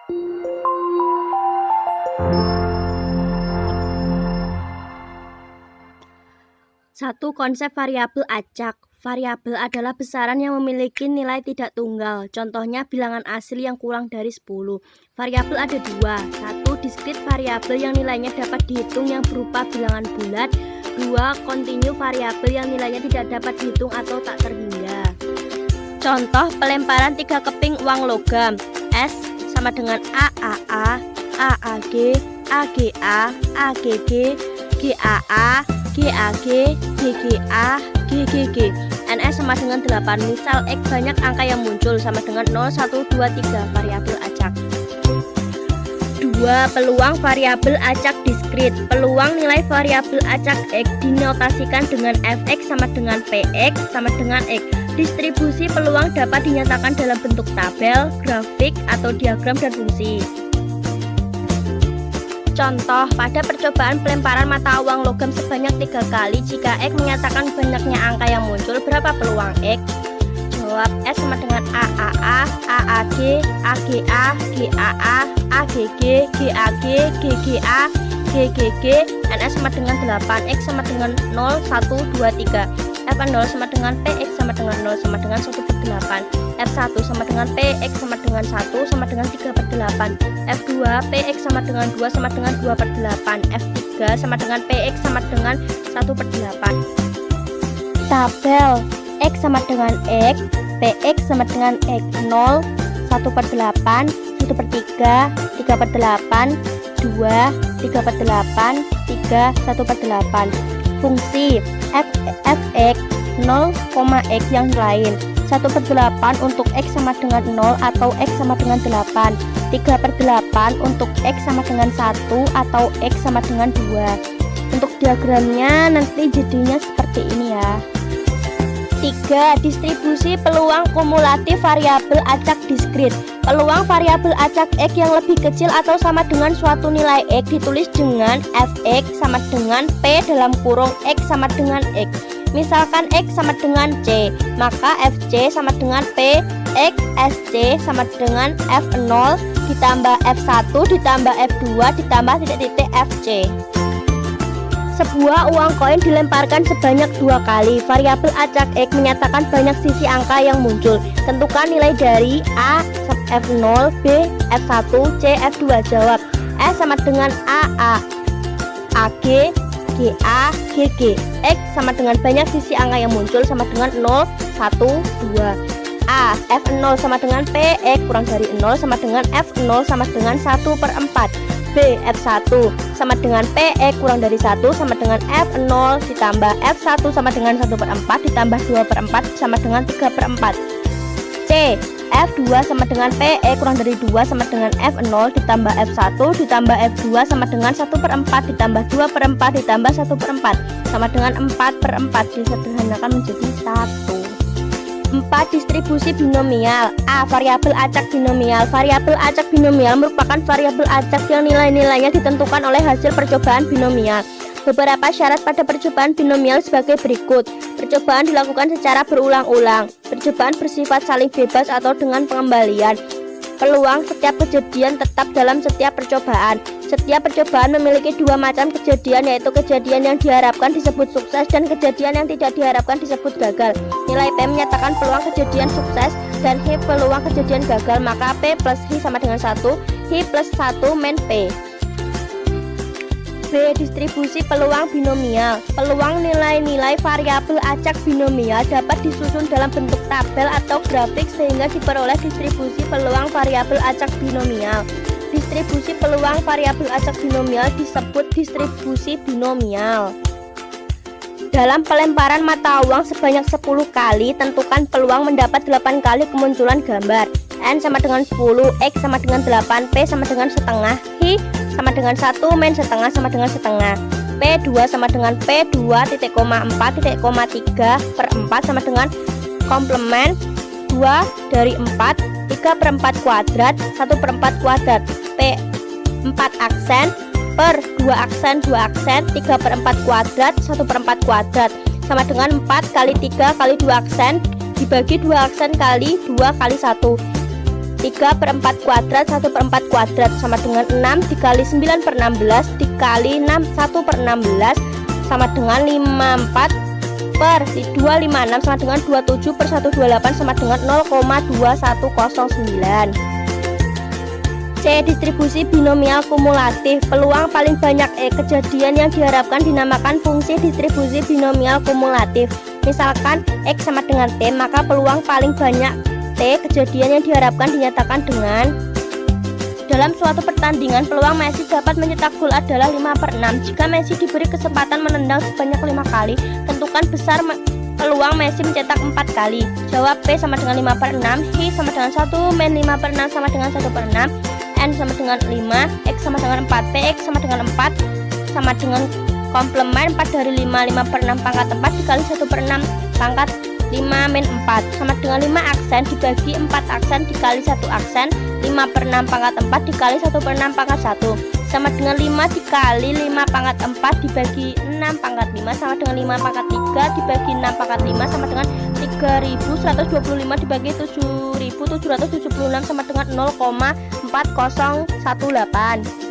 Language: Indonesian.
Satu, konsep variabel acak. Variabel adalah besaran yang memiliki nilai tidak tunggal. Contohnya bilangan asli yang kurang dari 10. Variabel ada dua. Satu, discrete variabel yang nilainya dapat dihitung yang berupa bilangan bulat. Dua, continue variabel yang nilainya tidak dapat dihitung atau tak terhingga. Contoh pelemparan 3 keping uang logam. S sama dengan AAA, AAG, AGA, AGG, GAA, GAG, GGA, GGG. NS sama dengan 8. Misal X banyak angka yang muncul sama dengan 0, 1, 2, 3. Variabel acak. 2. Peluang variabel acak diskrit. Peluang nilai variabel acak X dinotasikan dengan Fx sama dengan Px sama dengan X. Distribusi peluang dapat dinyatakan dalam bentuk tabel, grafik, atau diagram dan fungsi. Contoh, pada percobaan pelemparan mata uang logam sebanyak 3 kali, jika X menyatakan banyaknya angka yang muncul, berapa peluang X? Jawab, S sama dengan AAA, AAG, AGA, GAA, AGG, GAG, GGA, GGG, NS sama dengan 8, X sama dengan 0, 1, 2, 3. F0 sama dengan Px sama dengan 0 sama dengan 1/8. F1 sama dengan Px sama dengan 1 sama dengan 3/8. F2 Px sama dengan 2 sama dengan 2/8. F3 sama dengan Px sama dengan 1/8. Tabel X sama dengan X, Px sama dengan X 0, 1/8, 1/3, 3/8, 2, 3/8, 3, 1/8. Fungsi fx 0, x yang lain. 1/8 untuk x sama dengan 0 atau x sama dengan 8. 3/8 untuk x sama dengan 1 atau x sama dengan 2. Untuk diagramnya nanti jadinya seperti ini ya. 3. Distribusi peluang kumulatif variabel acak diskrit. Peluang variabel acak X yang lebih kecil atau sama dengan suatu nilai X ditulis dengan Fx sama dengan P dalam kurung X sama dengan X. Misalkan X sama dengan C, maka Fc sama dengan P, X, Sc sama dengan F0 ditambah F1 ditambah F2 ditambah titik-titik Fc. Sebuah uang koin dilemparkan sebanyak 2 kali. Variabel acak X menyatakan banyak sisi angka yang muncul. Tentukan nilai dari A, F0, B, F1, C, F2. Jawab, S sama dengan AA, AG, GA, GG. X sama dengan banyak sisi angka yang muncul sama dengan 0, 1, 2. A, F0 sama dengan P, X kurang dari 0 sama dengan F0 sama dengan 1/4. B, F1 sama dengan PX kurang dari 1 sama dengan F0 ditambah F1 sama dengan 1/4 ditambah 2/4 sama dengan 3/4. C, F2 sama dengan PX kurang dari 2 sama dengan F0 ditambah F1 ditambah F2 sama dengan 1/4 ditambah 2/4 ditambah 1/4 sama dengan 4/4. Disederhanakan menjadi 1. 4. Distribusi binomial. A. Variabel acak binomial. Variabel acak binomial merupakan variabel acak yang nilai-nilainya ditentukan oleh hasil percobaan binomial. Beberapa syarat pada percobaan binomial sebagai berikut. Percobaan dilakukan secara berulang-ulang. Percobaan bersifat saling bebas atau dengan pengembalian. Peluang setiap kejadian tetap dalam setiap percobaan. Setiap percobaan memiliki 2 macam kejadian, yaitu kejadian yang diharapkan disebut sukses dan kejadian yang tidak diharapkan disebut gagal. Nilai P menyatakan peluang kejadian sukses dan H peluang kejadian gagal, maka P plus H sama dengan 1, H plus 1 min P. B. Distribusi peluang binomial. Peluang nilai-nilai variabel acak binomial dapat disusun dalam bentuk tabel atau grafik sehingga diperoleh distribusi peluang variabel acak binomial. Distribusi peluang variabel acak binomial disebut distribusi binomial. Dalam pelemparan mata uang sebanyak 10 kali, tentukan peluang mendapat 8 kali kemunculan gambar. N sama dengan 10, X sama dengan 8, P sama dengan setengah, H sama dengan 1, min setengah sama dengan setengah. P2 sama dengan P2,4,3/4 sama dengan komplement 2 dari 4, 3/4 kuadrat, 1/4 kuadrat. P4 aksen per 2 aksen, 2 aksen, 3/4 kuadrat, 1/4 kuadrat sama dengan 4 kali 3 kali 2 aksen dibagi 2 aksen kali 2 kali 1. 3/4 kuadrat 1/4 kuadrat sama dengan 6 dikali 9/16 dikali 1/16 sama dengan 54/256 sama dengan 27/128 sama dengan 0,2109. C. Distribusi binomial kumulatif. Peluang paling banyak kejadian yang diharapkan dinamakan fungsi distribusi binomial kumulatif. Misalkan X sama dengan T, maka peluang paling banyak T kejadian yang diharapkan dinyatakan dengan dalam suatu pertandingan peluang Messi dapat mencetak gol adalah 5/6. Jika Messi diberi kesempatan menendang sebanyak 5 kali, tentukan besar peluang Messi mencetak 4 kali. Jawab P sama dengan 5/6, H sama dengan 1, min 5/6 sama dengan 1/6, N sama dengan 5, X sama dengan 4, PX sama dengan 4 sama dengan komplement 4 dari 5, 5/6 pangkat 4 dikali 1/6 pangkat 5 min 4 sama dengan 5 aksen dibagi 4 aksen dikali 1 aksen, 5/6 pangkat 4 dikali 1/6 pangkat 1 sama dengan 5 dikali 5 pangkat 4 dibagi 6 pangkat 5 sama dengan 5 pangkat 3 dibagi 6 pangkat 5 sama dengan 3125 dibagi 7776 sama dengan 0,4018.